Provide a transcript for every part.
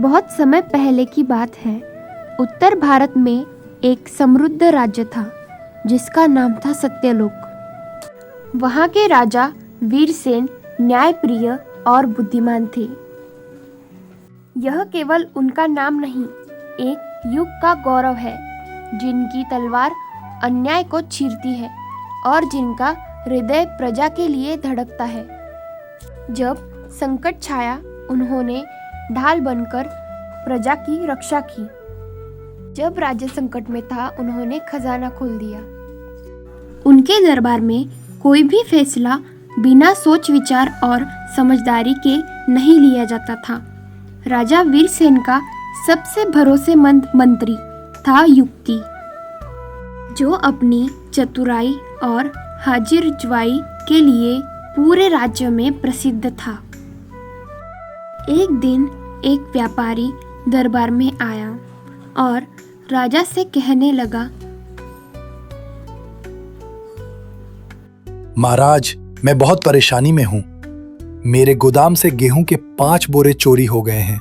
बहुत समय पहले की बात है। उत्तर भारत में एक समृद्ध राज्य था जिसका नाम था सत्यलोक। वहाँ के राजा वीरसेन न्यायप्रिय और बुद्धिमान थे। यह केवल उनका नाम नहीं, एक युग का गौरव है, जिनकी तलवार अन्याय को चीरती है और जिनका हृदय प्रजा के लिए धड़कता है। जब संकट छाया, उन्होंने ढाल बनकर प्रजा की रक्षा की। जब राज्य संकट में था, उन्होंने खजाना खोल दिया। उनके दरबार में कोई भी फैसला बिना सोच विचार और समझदारी के नहीं लिया जाता था। राजा वीरसेन का सबसे भरोसेमंद मंत्री था युक्ति, जो अपनी चतुराई और हाजिर जुबाई के लिए पूरे राज्य में प्रसिद्ध था। एक दिन एक व्यापारी दरबार में आया और राजा से कहने लगा, महाराज, मैं बहुत परेशानी में हूं। मेरे गोदाम से गेहूं के 5 बोरे चोरी हो गए हैं।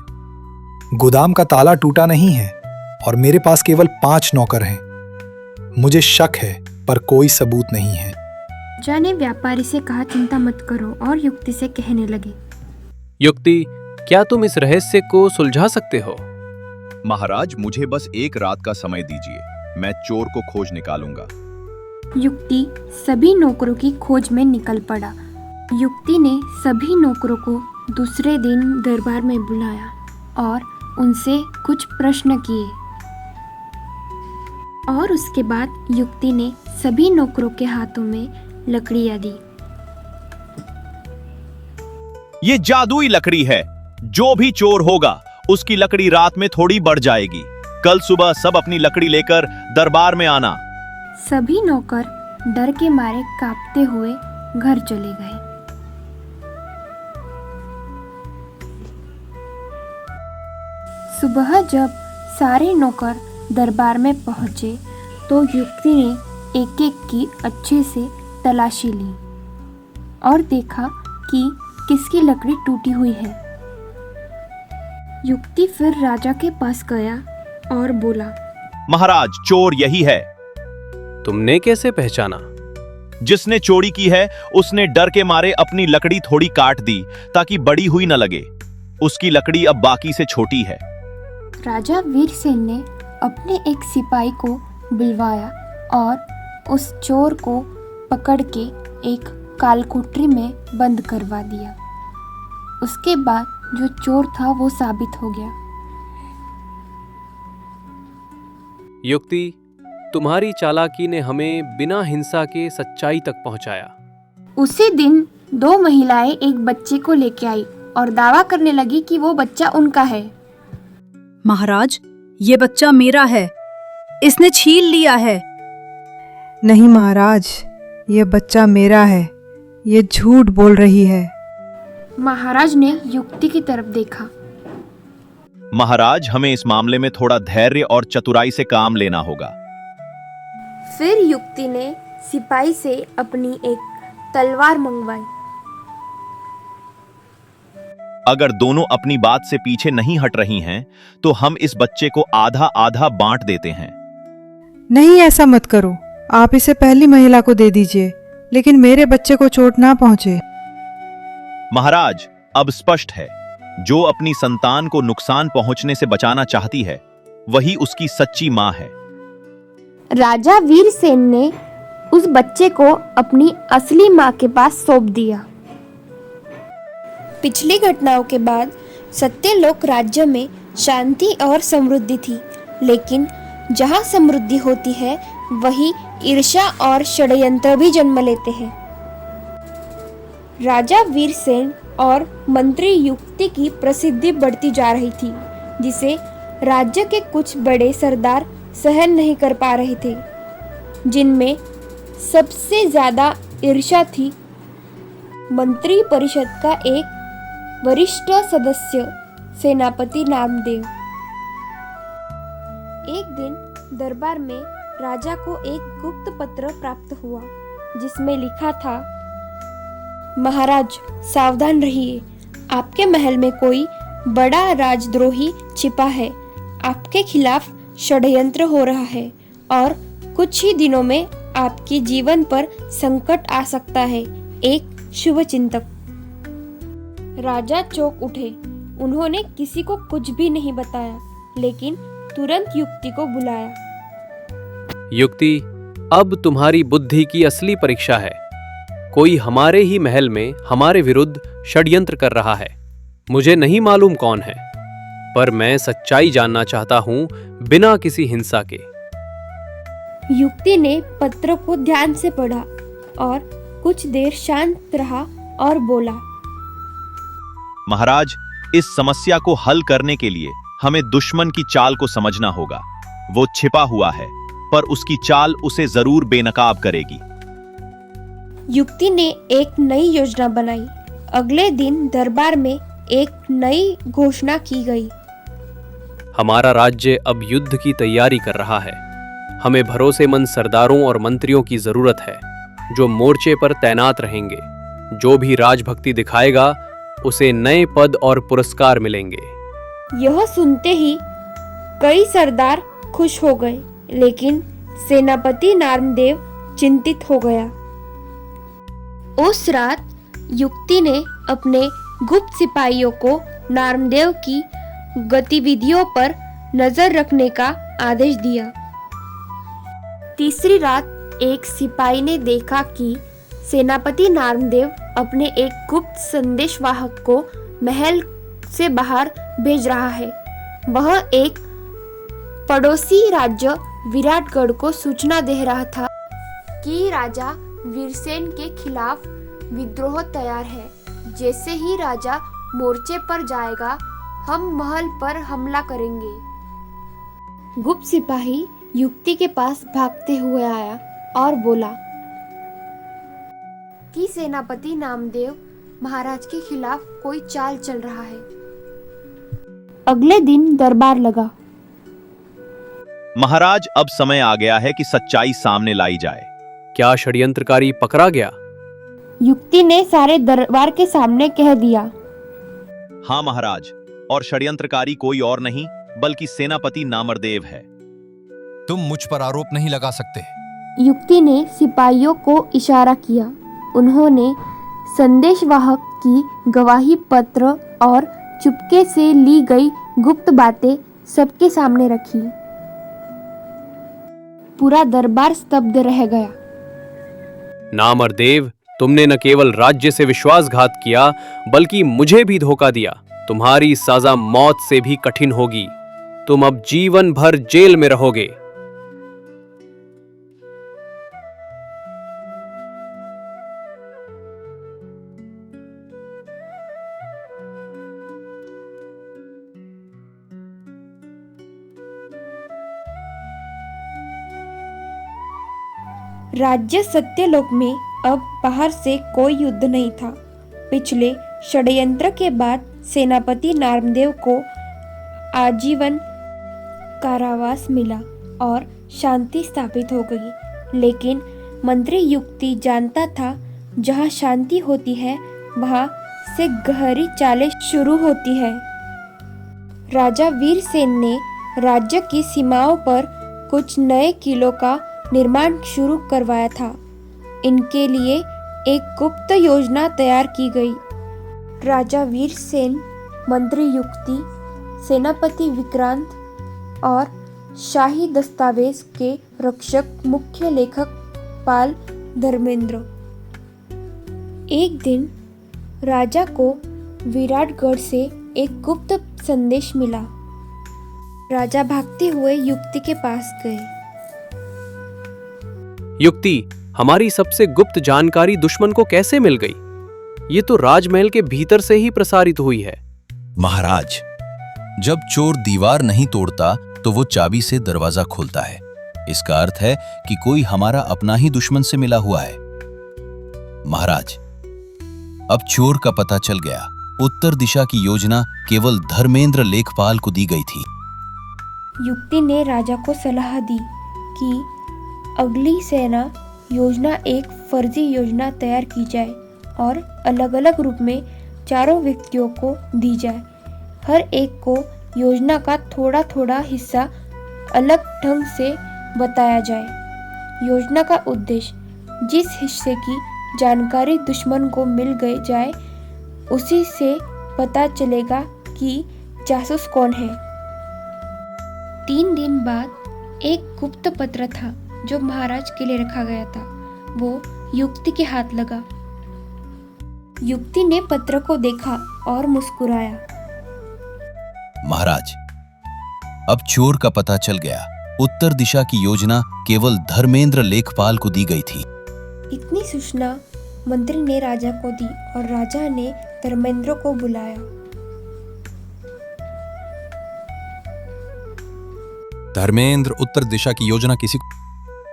गोदाम का ताला टूटा नहीं है और मेरे पास केवल 5 नौकर हैं। मुझे शक है पर कोई सबूत नहीं है। राजा ने व्यापारी से कहा, चिंता मत करो, और युक्ति से कहने लगे, युक्ति, क्या तुम इस रहस्य को सुलझा सकते हो? महाराज, मुझे बस एक रात का समय दीजिए, मैं चोर को खोज निकालूंगा। युक्ति सभी नौकरों की खोज में निकल पड़ा। युक्ति ने सभी नौकरों को दूसरे दिन दरबार में बुलाया और उनसे कुछ प्रश्न किए, और उसके बाद युक्ति ने सभी नौकरों के हाथों में लकड़ियां दी। ये जादुई लकड़ी है, जो भी चोर होगा उसकी लकड़ी रात में थोड़ी बढ़ जाएगी। कल सुबह सब अपनी लकड़ी लेकर दरबार में आना। सभी नौकर डर के मारे कांपते हुए घर चले गए। सुबह जब सारे नौकर दरबार में पहुंचे तो युक्ति ने एक एक की अच्छे से तलाशी ली और देखा कि किसकी लकड़ी टूटी हुई है। युक्ति फिर राजा के पास गया और बोला, महाराज, चोर यही है। तुमने कैसे पहचाना? जिसने चोरी की है उसने डर के मारे अपनी लकड़ी थोड़ी काट दी ताकि बड़ी हुई न लगे। उसकी लकड़ी अब बाकी से छोटी है। राजा वीरसेन ने अपने एक सिपाही को बुलवाया और उस चोर को पकड़ के एक कालकोठरी में बंद करवा दिया। उसके बाद जो चोर था वो साबित हो गया। युक्ति, तुम्हारी चालाकी ने हमें बिना हिंसा के सच्चाई तक पहुंचाया। उसी दिन 2 महिलाएं एक बच्चे को लेके आई और दावा करने लगी कि वो बच्चा उनका है। महाराज, ये बच्चा मेरा है, इसने छीन लिया है। नहीं महाराज, ये बच्चा मेरा है, ये झूठ बोल रही है। महाराज ने युक्ति की तरफ देखा। महाराज, हमें इस मामले में थोड़ा धैर्य और चतुराई से काम लेना होगा। फिर युक्ति ने सिपाही से अपनी एक तलवार मंगवाई। अगर दोनों अपनी बात से पीछे नहीं हट रही हैं, तो हम इस बच्चे को आधा आधा बांट देते हैं। नहीं, ऐसा मत करो। आप इसे पहली महिला को दे दीजिए, लेकिन मेरे बच्चे को चोट ना पहुंचे। महाराज, अब स्पष्ट है, जो अपनी संतान को नुकसान पहुंचने से बचाना चाहती है, वही उसकी सच्ची मां है। राजा वीरसेन ने उस बच्चे को अपनी असली मां के पास सौंप दिया। पिछली घटनाओं के बाद सत्यलोक राज्य में शांति और समृद्धि थी, लेकिन जहां समृद्धि होती है वहीं ईर्ष्या और षड्यंत्र भी जन्म लेते हैं। राजा वीरसेन और मंत्री युक्ति की प्रसिद्धि बढ़ती जा रही थी, जिसे राज्य के कुछ बड़े सरदार सहन नहीं कर पा रहे थे, जिनमें सबसे ज्यादा ईर्ष्या थी मंत्री परिषद का एक वरिष्ठ सदस्य सेनापति नामदेव। एक दिन दरबार में राजा को एक गुप्त पत्र प्राप्त हुआ, जिसमें लिखा था, महाराज सावधान रहिए, आपके महल में कोई बड़ा राजद्रोही छिपा है। आपके खिलाफ षड्यंत्र हो रहा है और कुछ ही दिनों में आपके जीवन पर संकट आ सकता है। एक शुभचिंतक। राजा चौंक उठे। उन्होंने किसी को कुछ भी नहीं बताया, लेकिन तुरंत युक्ति को बुलाया। युक्ति, अब तुम्हारी बुद्धि की असली परीक्षा है। कोई हमारे ही महल में हमारे विरुद्ध षड्यंत्र कर रहा है। मुझे नहीं मालूम कौन है, पर मैं सच्चाई जानना चाहता हूं बिना किसी हिंसा के। युक्ति ने पत्र को ध्यान से पढ़ा और कुछ देर शांत रहा और बोला, महाराज, इस समस्या को हल करने के लिए हमें दुश्मन की चाल को समझना होगा। वो छिपा हुआ है, पर उसकी चाल उसे जरूर बेनकाब करेगी। युक्ति ने एक नई योजना बनाई। अगले दिन दरबार में एक नई घोषणा की गई। हमारा राज्य अब युद्ध की तैयारी कर रहा है। हमें भरोसेमंद सरदारों और मंत्रियों की जरूरत है, जो मोर्चे पर तैनात रहेंगे। जो भी राजभक्ति दिखाएगा, उसे नए पद और पुरस्कार मिलेंगे। यह सुनते ही कई सरदार खुश हो गए, लेकिन सेनापति नामदेव चिंतित हो गया। उस रात युक्ति ने अपने गुप्त सिपाहियों को नामदेव की गतिविधियों पर नजर रखने का आदेश दिया। तीसरी रात एक सिपाही ने देखा कि सेनापति नामदेव अपने एक गुप्त संदेशवाहक को महल से बाहर भेज रहा है। वह एक पड़ोसी राज्य विराटगढ़ को सूचना दे रहा था कि राजा वीरसेन के खिलाफ विद्रोह तैयार है। जैसे ही राजा मोर्चे पर जाएगा, हम महल पर हमला करेंगे। गुप्त सिपाही युक्ति के पास भागते हुए आया और बोला कि सेनापति नामदेव महाराज के खिलाफ कोई चाल चल रहा है। अगले दिन दरबार लगा। महाराज, अब समय आ गया है कि सच्चाई सामने लाई जाए। क्या षड्यंत्रकारी पकड़ा गया? युक्ति ने सारे दरबार के सामने कह दिया। हाँ महाराज, और षड्यंत्रकारी कोई और नहीं बल्कि सेनापति नामदेव है। तुम मुझ पर आरोप नहीं लगा सकते। युक्ति ने सिपाहियों को इशारा किया। उन्होंने संदेशवाहक की गवाही पत्र और चुपके से ली गई गुप्त बातें सबके सामने रखी। पूरा दरबार स्तब्ध रह गया। नामदेव, तुमने न केवल राज्य से विश्वासघात किया, बल्कि मुझे भी धोखा दिया। तुम्हारी सजा मौत से भी कठिन होगी। तुम अब जीवन भर जेल में रहोगे। राज्य सत्यलोक में अब बाहर से कोई युद्ध नहीं था। पिछले षड्यंत्र के बाद सेनापति नामदेव को आजीवन कारावास मिला और शांति स्थापित हो गई। लेकिन मंत्री युक्ति जानता था, जहाँ शांति होती है वहाँ से गहरी चालें शुरू होती है। राजा वीरसेन ने राज्य की सीमाओं पर कुछ नए किलों का निर्माण शुरू करवाया था। इनके लिए एक गुप्त योजना तैयार की गई। राजा वीरसेन, मंत्री युक्ति, सेनापति विक्रांत और शाही दस्तावेज के रक्षक मुख्य लेखक पाल धर्मेंद्र। एक दिन राजा को विराटगढ़ से एक गुप्त संदेश मिला। राजा भागते हुए युक्ति के पास गए। युक्ति, हमारी सबसे गुप्त जानकारी दुश्मन को कैसे मिल गई? ये तो राजमहल के भीतर से ही प्रसारित हुई है। महाराज, जब चोर दीवार नहीं तोड़ता तो वो चाबी से दरवाजा खोलता है। इसका अर्थ है कि कोई हमारा अपना ही दुश्मन से मिला हुआ है। महाराज, अब चोर का पता चल गया। उत्तर दिशा की योजना केवल धर्मेंद्र लेखपाल को दी गई थी। युक्ति ने राजा को सलाह दी कि अगली सेना योजना एक फर्जी योजना तैयार की जाए और अलग अलग रूप में चारों व्यक्तियों को दी जाए। हर एक को योजना का थोड़ा थोड़ा हिस्सा अलग ढंग से बताया जाए। योजना का उद्देश्य जिस हिस्से की जानकारी दुश्मन को मिल गई जाए उसी से पता चलेगा कि जासूस कौन है। 3 दिन बाद एक गुप्त पत्र था जो महाराज के लिए रखा गया था। वो युक्ति के हाथ लगा। युक्ति ने पत्र को देखा और मुस्कुराया। महाराज, अब चोर का पता चल गया। उत्तर दिशा की योजना केवल धर्मेंद्र लेखपाल को दी गई थी। इतनी सूचना मंत्री ने राजा को दी और राजा ने धर्मेंद्र को बुलाया। धर्मेंद्र, उत्तर दिशा की योजना किसी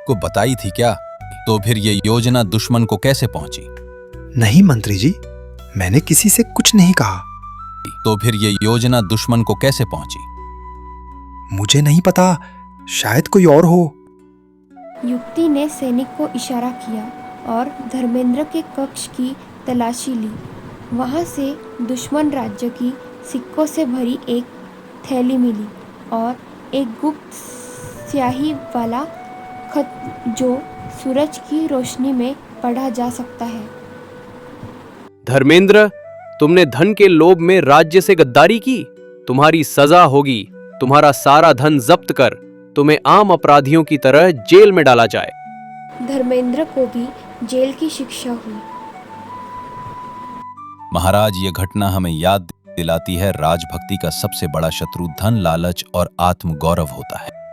को बताई थी क्या? तो फिर ये योजना दुश्मन को कैसे पहुंची? नहीं मंत्री जी, मैंने किसी से कुछ नहीं कहा। तो फिर ये योजना दुश्मन को कैसे पहुंची? मुझे नहीं पता, शायद कोई और हो। युक्ति ने सैनिक को इशारा किया और धर्मेंद्र के कक्ष की तलाशी ली। वहां से दुश्मन राज्य की सिक्कों से भरी एक थैली मिली और एक गुप्त स्याही वाला खत जो सूरज की रोशनी में पढ़ा जा सकता है। धर्मेंद्र, तुमने धन के लोभ में राज्य से गद्दारी की। तुम्हारी सजा होगी। तुम्हारा सारा धन जब्त कर तुम्हें आम अपराधियों की तरह जेल में डाला जाए। धर्मेंद्र को भी जेल की शिक्षा हुई। महाराज, ये घटना हमें याद दिलाती है राजभक्ति का सबसे बड़ा शत्रु धन, लालच और आत्मगौरव होता है।